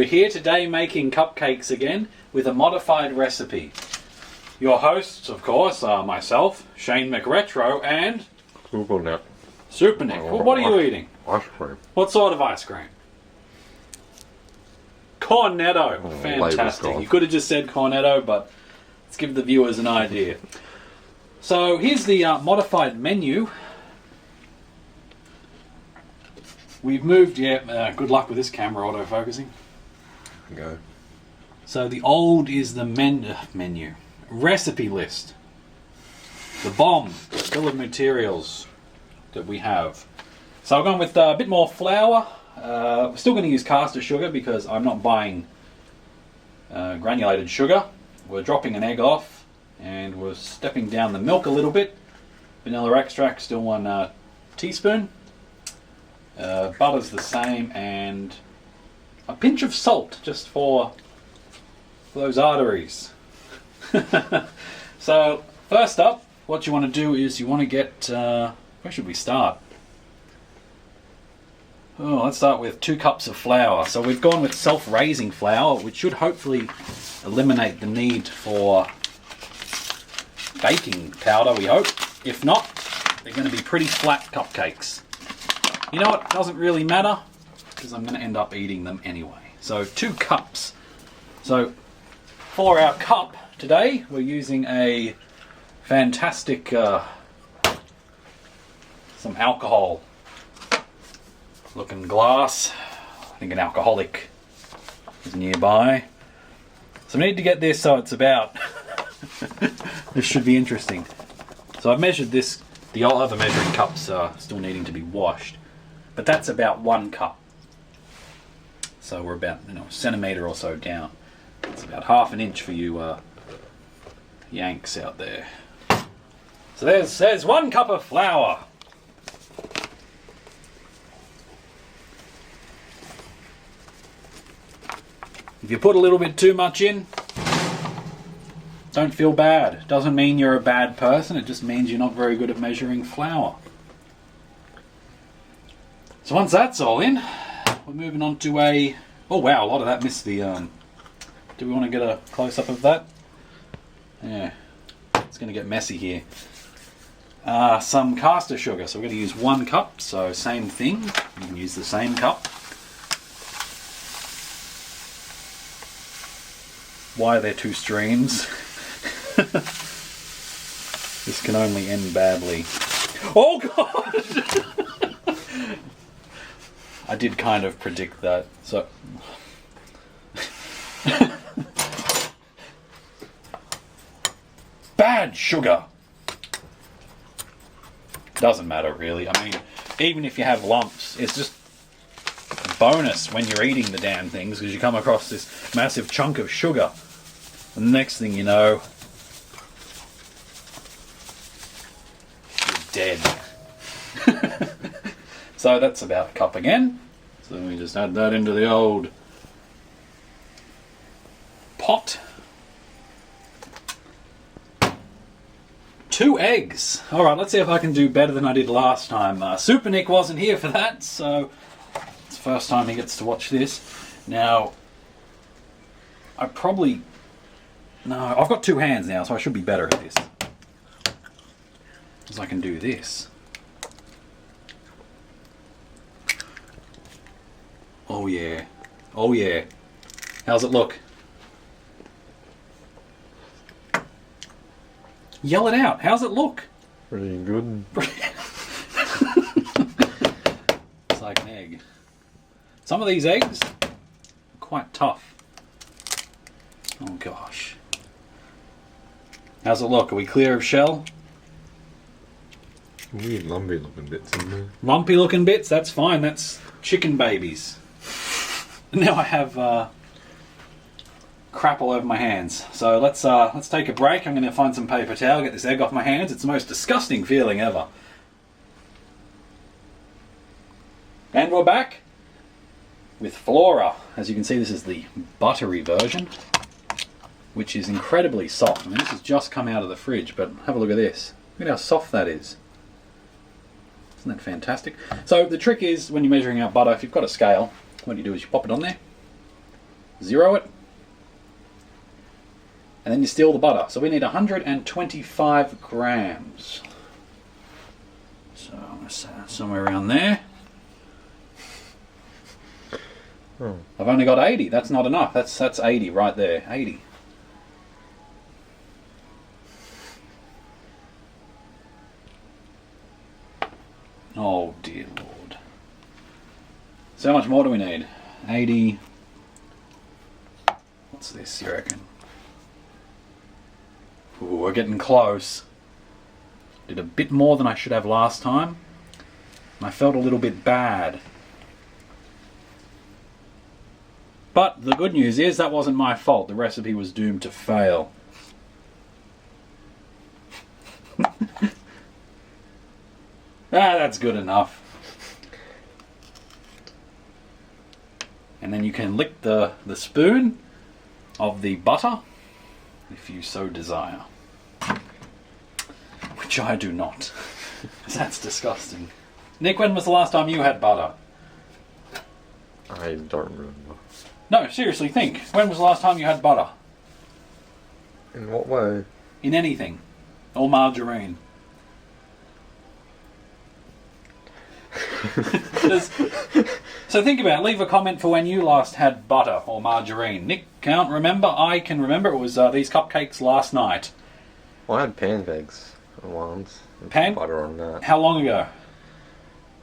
here today making cupcakes again with a modified recipe. Your hosts, of course, are myself, Shane McRetro, and... Super Nick. Well, what are you eating? Ice cream. What sort of ice cream? Cornetto. Oh, fantastic. You could have just said cornetto, but let's give the viewers an idea. So here's the modified menu. We've moved, good luck with this camera autofocusing. Go. So the old is the menu. Recipe list. The bomb. Bill of materials that we have. So I've gone with a bit more flour. We're still going to use caster sugar because I'm not buying granulated sugar. We're dropping an egg off and we're stepping down the milk a little bit. Vanilla extract, still 1 teaspoon. Butter's the same, and a pinch of salt just for those arteries. So first up, what you want to do is you want to get, where should we start? Oh, let's start with 2 cups of flour. So we've gone with self-raising flour, which should hopefully eliminate the need for baking powder, we hope. If not, they're going to be pretty flat cupcakes. You know what, doesn't really matter, because I'm going to end up eating them anyway. So 2 cups. So for our cup today, we're using a fantastic, some alcohol looking glass. I think an alcoholic is nearby. So we need to get this so it's about, this should be interesting. So I've measured this, the other measuring cups are still needing to be washed. But that's about 1 cup. So we're about, a centimetre or so down. It's about ½ an inch for you Yanks out there. So there's 1 cup of flour. If you put a little bit too much in, don't feel bad. Doesn't mean you're a bad person, it just means you're not very good at measuring flour. So once that's all in, we're moving on to a... Oh wow, a lot of that missed the... Do we want to get a close-up of that? Yeah, it's going to get messy here. Some caster sugar, so we're going to use 1 cup, so same thing. You can use the same cup. Why are there 2 streams? This can only end badly. Oh god! I did kind of predict that, so... Bad sugar! Doesn't matter really, I mean, even if you have lumps, it's just a bonus when you're eating the damn things, because you come across this massive chunk of sugar. And the next thing you know, you're dead. So that's about a cup again. So then we just add that into the old pot. 2 eggs. Alright, let's see if I can do better than I did last time. Super Nick wasn't here for that, so it's the first time he gets to watch this. Now, I've got 2 hands now, so I should be better at this. Because I can do this. Oh yeah. Oh yeah. How's it look? Yell it out. How's it look? Pretty good. It's like an egg. Some of these eggs are quite tough. Oh gosh. How's it look? Are we clear of shell? Weird lumpy looking bits in there. Lumpy looking bits? That's fine. That's chicken babies. And now I have crap all over my hands. So let's take a break. I'm going to find some paper towel, get this egg off my hands. It's the most disgusting feeling ever. And we're back with Flora. As you can see, this is the buttery version, which is incredibly soft. I mean, this has just come out of the fridge, but have a look at this. Look at how soft that is. Isn't that fantastic? So the trick is, when you're measuring out butter, if you've got a scale, what you do is you pop it on there, zero it, and then you steal the butter. So we need 125 grams. So I'm going to say that somewhere around there. Oh. I've only got 80. That's not enough. That's 80 right there. 80. Oh dear Lord. So how much more do we need? 80. What's this, you reckon? Ooh, we're getting close. Did a bit more than I should have last time. And I felt a little bit bad. But the good news is that wasn't my fault. The recipe was doomed to fail. That's good enough. And then you can lick the spoon of the butter if you so desire. Which I do not. Because that's disgusting. Nick, when was the last time you had butter? I don't remember. No, seriously, think. When was the last time you had butter? In what way? In anything. Or margarine. So think about it. Leave a comment for when you last had butter or margarine. Nick can't remember. I can remember. It was these cupcakes last night. Well, I had pancakes once. Butter on that. How long ago?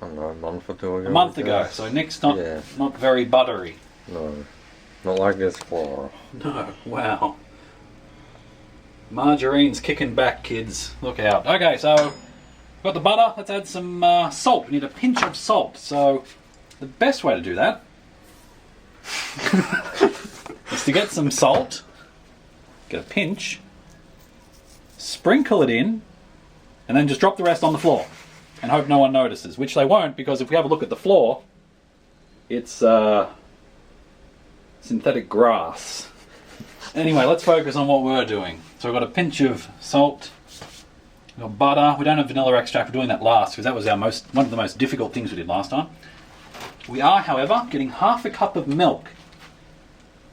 I don't know, a month or two ago. A month ago. So Nick's not very buttery. No. Not like this flour. No. Wow. Margarine's kicking back, kids. Look out. Okay, so got the butter. Let's add some salt. We need a pinch of salt. So the best way to do that is to get some salt, get a pinch, sprinkle it in, and then just drop the rest on the floor and hope no one notices, which they won't, because if we have a look at the floor, it's synthetic grass. Anyway, let's focus on what we're doing. So we've got a pinch of salt, we've got butter. We don't have vanilla extract. We're doing that last because that was one of the most difficult things we did last time. We are, however, getting half a cup of milk.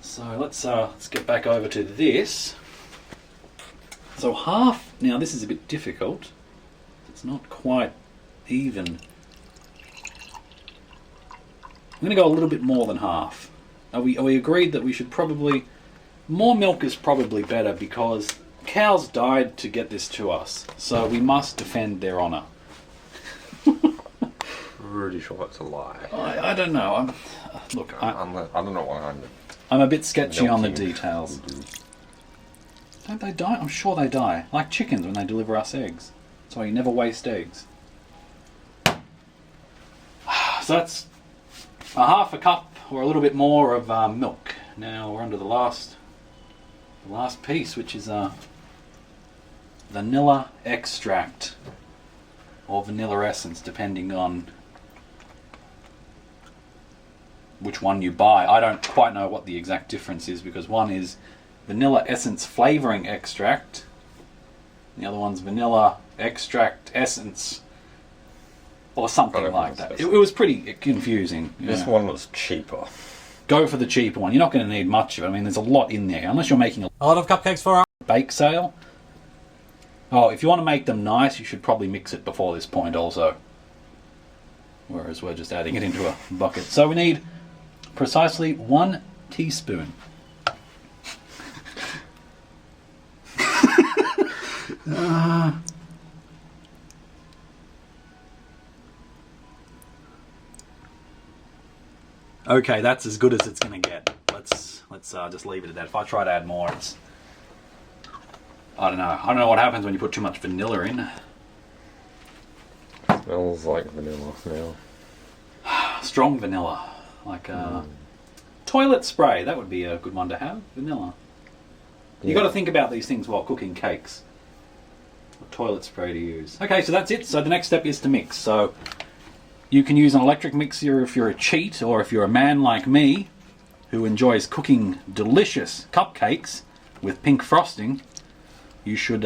So let's get back over to this. So half. Now this is a bit difficult. It's not quite even. I'm going to go a little bit more than half. Are we agreed that we should probably... More milk is probably better because cows died to get this to us. So we must defend their honour. Pretty sure it's a lie. I don't know. Look, I don't know why I'm a bit sketchy on the details. Don't they die? I'm sure they die. Like chickens when they deliver us eggs. That's why you never waste eggs. So that's a half a cup or a little bit more of milk. Now we're on to the last piece, which is vanilla extract or vanilla essence, depending on which one you buy. I don't quite know what the exact difference is, because one is vanilla essence flavoring extract, the other one's vanilla extract essence or something like that. It was pretty confusing. This one was cheaper. Go for the cheaper one. You're not going to need much of it. I mean, there's a lot in there, unless you're making a lot of cupcakes for our bake sale. Oh, if you want to make them nice, you should probably mix it before this point also. Whereas we're just adding it into a bucket. So we need precisely 1 teaspoon. Okay, that's as good as it's going to get. Let's just leave it at that. If I try to add more, it's... I don't know. I don't know what happens when you put too much vanilla in. Smells like vanilla now. Strong vanilla. Like toilet spray. That would be a good one to have. Vanilla. You've got to think about these things while cooking cakes. What toilet spray to use. Okay, so that's it. So the next step is to mix. So you can use an electric mixer if you're a cheat, or if you're a man like me who enjoys cooking delicious cupcakes with pink frosting, you should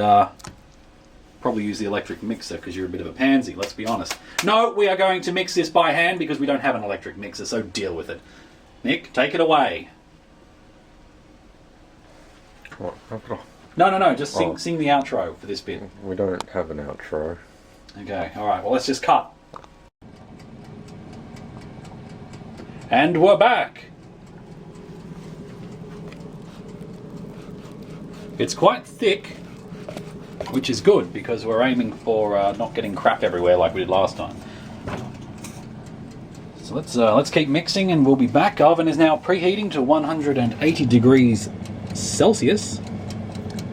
probably use the electric mixer because you're a bit of a pansy, let's be honest. No, we are going to mix this by hand because we don't have an electric mixer, so deal with it. Nick, take it away. What? No, just sing, Oh. sing the outro for this bit. We don't have an outro. Okay, alright, well let's just cut. And we're back! It's quite thick, which is good because we're aiming for not getting crap everywhere like we did last time. So let's keep mixing and we'll be back. Oven is now preheating to 180 degrees Celsius.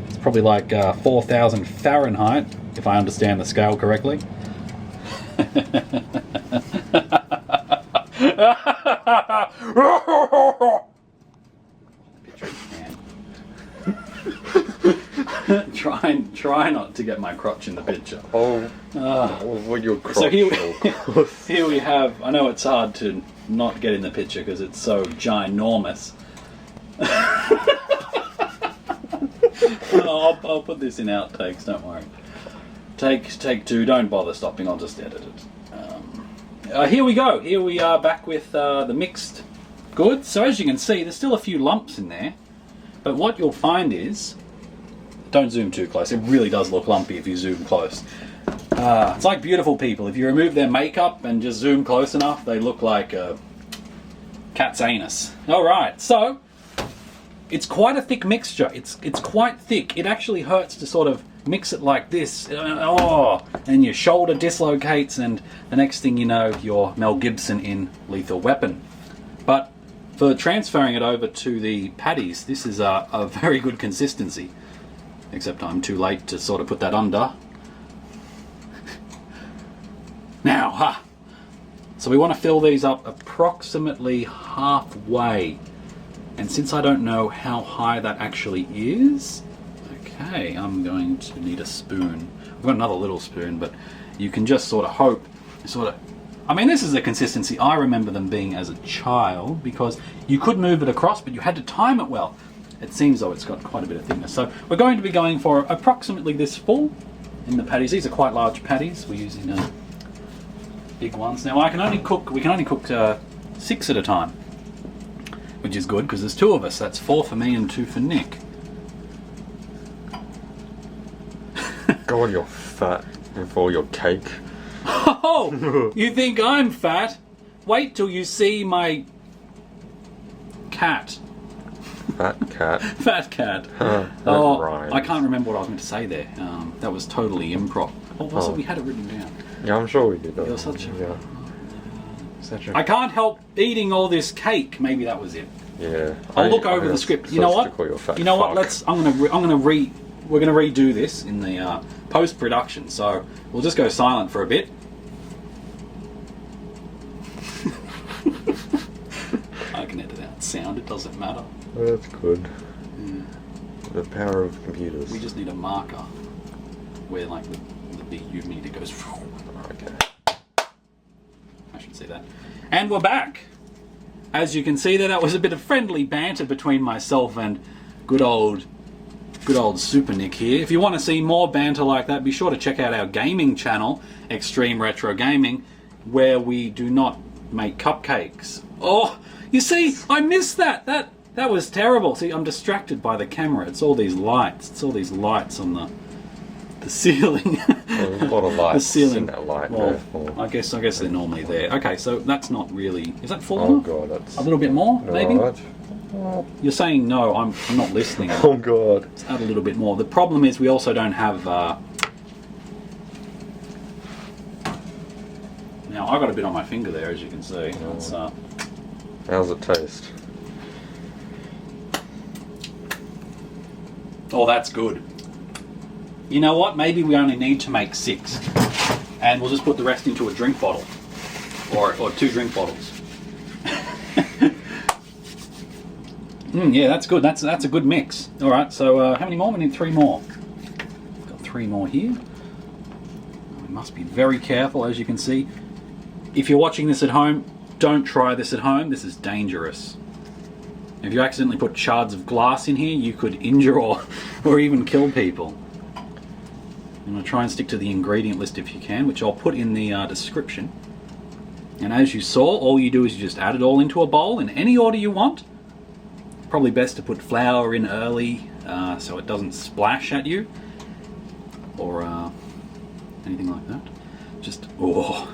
It's probably like 4,000 Fahrenheit, if I understand the scale correctly. Try not to get my crotch in the picture. Oh, well, your crotch. So here we have. I know it's hard to not get in the picture because it's so ginormous. I'll put this in outtakes. Don't worry. Take two. Don't bother stopping. I'll just edit it. Here we go. Here we are back with the mixed goods. So as you can see, there's still a few lumps in there. But what you'll find is, don't zoom too close. It really does look lumpy if you zoom close. It's like beautiful people. If you remove their makeup and just zoom close enough, they look like a cat's anus. All right, so it's quite a thick mixture. It's quite thick. It actually hurts to sort of mix it like this. And your shoulder dislocates, and the next thing you know, you're Mel Gibson in Lethal Weapon. But for transferring it over to the patties, this is a very good consistency. Except I'm too late to sort of put that under. Now, so we want to fill these up approximately halfway. And since I don't know how high that actually is, okay, I'm going to need a spoon. I've got another little spoon, but you can just sort of hope, I mean, this is the consistency I remember them being as a child, because you could move it across, but you had to time it well. It seems though it's got quite a bit of thickness. So we're going to be going for approximately this full in the patties. These are quite large patties. We're using big ones. Now we can only cook 6 at a time, which is good because there's 2 of us. That's 4 for me and 2 for Nick. God, you're fat with all your cake. Oh, you think I'm fat? Wait till you see my cat. Fat cat. Fat cat. That rhymes. I can't remember what I was meant to say there. That was totally improv. What was it? We had it written down. Yeah, I'm sure we did. You're such a... Yeah. Such a... I can't help eating all this cake. Maybe that was it. Yeah. I'll look over the script. You know what? You know what? We're gonna redo this in the post production. So we'll just go silent for a bit. I can edit out sound. It doesn't matter. That's good. Yeah. The power of computers. We just need a marker where like the big U meter goes. Okay. I should say that. And we're back. As you can see there, that was a bit of friendly banter between myself and good old Super Nick here. If you want to see more banter like that, be sure to check out our gaming channel, Extreme Retro Gaming, where we do not make cupcakes. Oh, you see, I missed that. That was terrible. See, I'm distracted by the camera. It's all these lights. It's all these lights on the ceiling. There's a lot of lights. The ceiling. In that light. Well, I guess they're normally there. Okay, so that's not really. Is that full Oh enough? god, that's A little bit more, maybe. Right. You're saying no. I'm not listening. Oh god. Let's add a little bit more. The problem is we also don't have. Now I got a bit on my finger there, as you can see. It's, How's it taste? Oh, that's good. You know what? Maybe we only need to make 6, and we'll just put the rest into a drink bottle, or 2 drink bottles. Yeah, that's good. That's a good mix. All right. So how many more? We need 3 more. Got 3 more here. We must be very careful, as you can see. If you're watching this at home, don't try this at home. This is dangerous. If you accidentally put shards of glass in here, you could injure or even kill people. I'm going to try and stick to the ingredient list if you can, which I'll put in the description. And as you saw, all you do is you just add it all into a bowl in any order you want. Probably best to put flour in early so it doesn't splash at you or anything like that. Just, oh,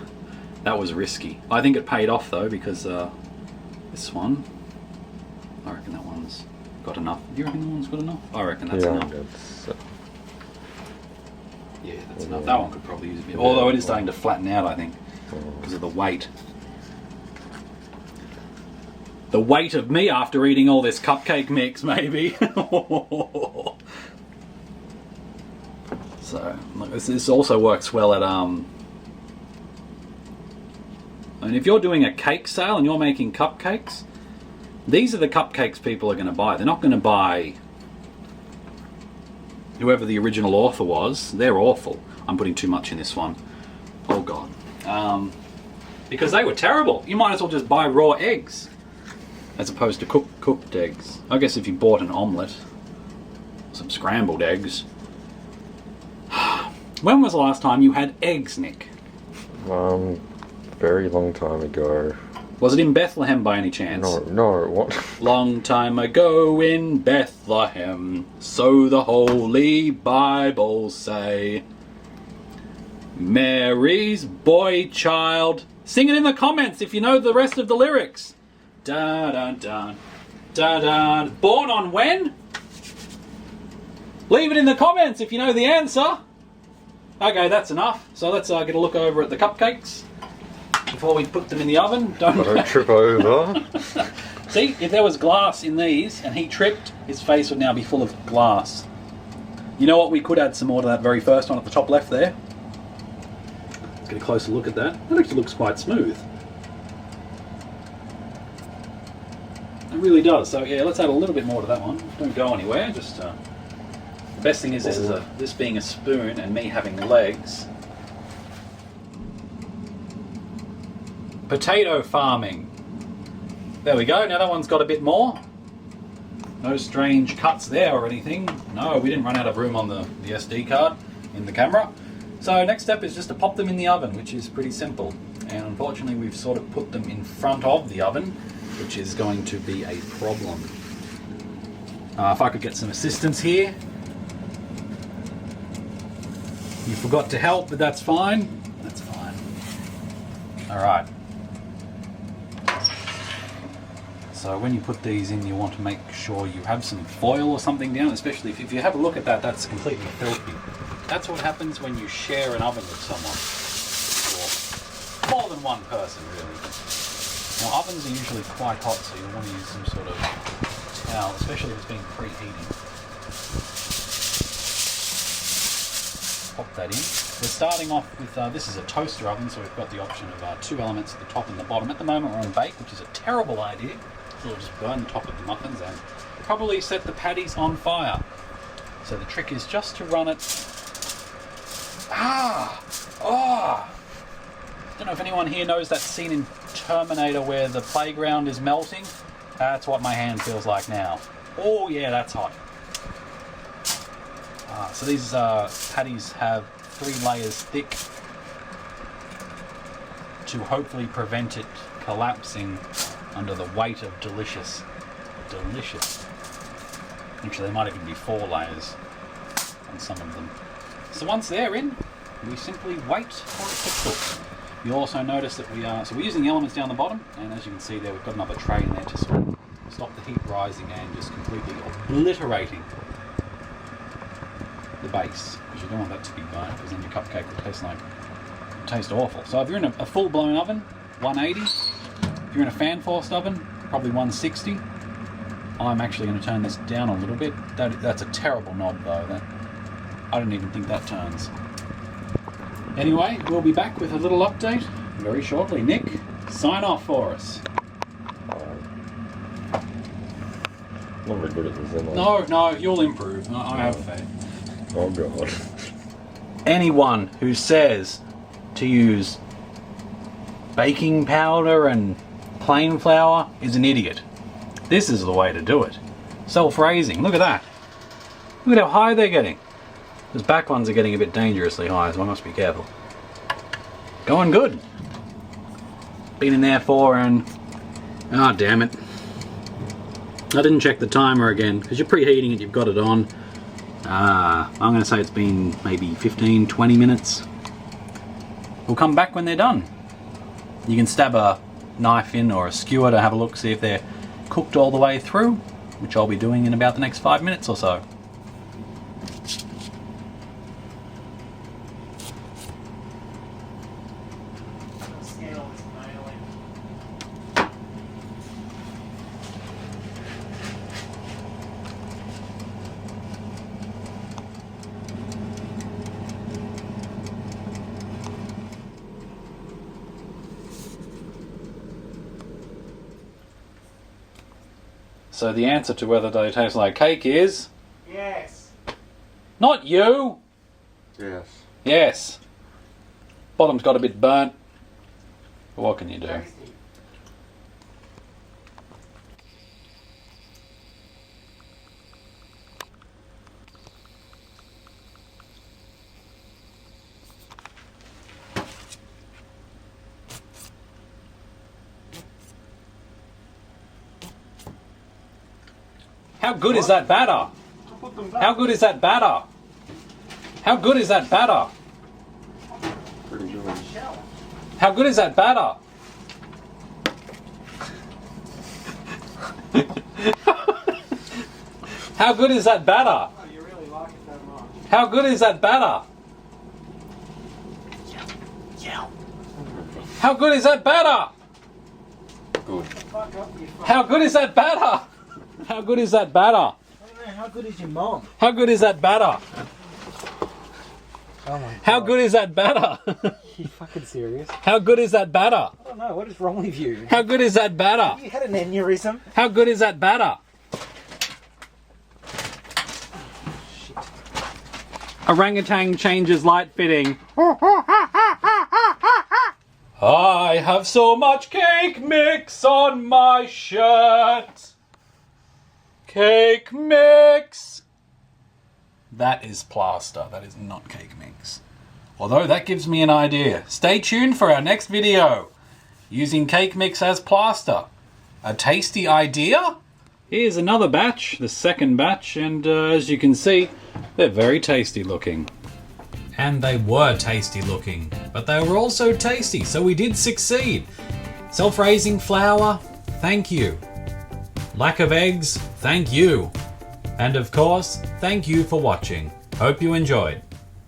that was risky. I think it paid off though, because this one, I reckon that one's got enough. Do you reckon that one's got enough? I reckon that's enough. Yeah, that's enough. That one could probably use a bit. Although it is starting to flatten out, I think, because of the weight. The weight of me after eating all this cupcake mix, maybe. So, look, this also works well at and if you're doing a cake sale and you're making cupcakes, these are the cupcakes people are going to buy. They're not going to buy whoever the original author was. They're awful. I'm putting too much in this one. Oh god. Because they were terrible. You might as well just buy raw eggs as opposed to cooked eggs. I guess if you bought an omelette, some scrambled eggs. When was the last time you had eggs, Nick? Very long time ago. Was it in Bethlehem by any chance? No, what? Long time ago in Bethlehem, so the Holy Bible say. Mary's boy child. Sing it in the comments if you know the rest of the lyrics. Da da da da da. Born on when? Leave it in the comments if you know the answer. Okay, that's enough. So let's get a look over at the cupcakes before we put them in the oven. Don't trip over. See, if there was glass in these and he tripped, his face would now be full of glass. You know what? We could add some more to that very first one at the top left there. Let's get a closer look at that. That actually looks quite smooth. It really does. So yeah, let's add a little bit more to that one. Don't go anywhere. Just the best thing is this being a spoon and me having legs. Potato farming. There we go. Now that one's got a bit more. No strange cuts there or anything. No, we didn't run out of room on the SD card in the camera. So next step is just to pop them in the oven, which is pretty simple. And unfortunately we've sort of put them in front of the oven, which is going to be a problem. If I could get some assistance here. You forgot to help, but that's fine. That's fine. Alright. So when you put these in, you want to make sure you have some foil or something down, especially if you have a look at that, that's completely filthy. That's what happens when you share an oven with someone. Or more than one person, really. Now ovens are usually quite hot, so you'll want to use some sort of towel, especially if it's being preheating. Pop that in. We're starting off with, this is a toaster oven, so we've got the option of two elements at the top and the bottom. At the moment we're on bake, which is a terrible idea. So we'll just burn the top of the muffins and probably set the patties on fire. So the trick is just to run it... Don't know if anyone here knows that scene in Terminator where the playground is melting. That's what my hand feels like now. Oh yeah, that's hot. So these patties have 3 layers thick to hopefully prevent it collapsing under the weight of delicious. Actually, there might even be 4 layers on some of them. So once they're in, we simply wait for it to cook. You'll also notice that we're using the elements down the bottom, and as you can see there, we've got another tray in there to sort of stop the heat rising and just completely obliterating the base, because you don't want that to be burnt, because then your cupcake will taste awful. So if you're in a full-blown oven, 180. If you're in a fan-forced oven, probably 160. I'm actually going to turn this down a little bit. That's a terrible knob though. I don't even think that turns. Anyway, we'll be back with a little update very shortly. Nick, sign off for us. Not very good at this, am I? No, you'll improve. I have faith. Oh god. Anyone who says to use baking powder and plain flour is an idiot. This is the way to do it. Self-raising. Look at that. Look at how high they're getting. Those back ones are getting a bit dangerously high, so I must be careful. Going good. Been in there for and... oh, damn it. I didn't check the timer again, because you're preheating it, you've got it on. I'm going to say it's been maybe 15-20 minutes. We'll come back when they're done. You can stab a knife in or a skewer to have a look, see if they're cooked all the way through, which I'll be doing in about the next 5 minutes or so. So the answer to whether they taste like cake is... Yes. Not you! Yes. Yes. Bottom's got a bit burnt. But what can you do? Tasty. How good is that batter? How good is that batter? How good is that batter? Pretty good. How good is that batter? How good is that batter? Oh, you really like it that much. How good is that batter? How good is that batter? Good. Fuck up, you fuck. How good is that batter? How good is that batter? I don't know, how good is your mom? How good is that batter? Oh my god. How good is that batter? You fucking serious? How good is that batter? I don't know, what is wrong with you? How good is that batter? You had an aneurysm? How good is that batter? Shit. Orangutan changes light fitting. I have so much cake mix on my shirt. Cake mix. That is plaster. That is not cake mix. Although that gives me an idea. Stay tuned for our next video. Using cake mix as plaster. A tasty idea? Here's another batch, the second batch, and as you can see, they're very tasty looking. And they were tasty looking, but they were also tasty, so we did succeed. Self-raising flour, thank you. Lack of eggs, thank you. And of course, thank you for watching. Hope you enjoyed.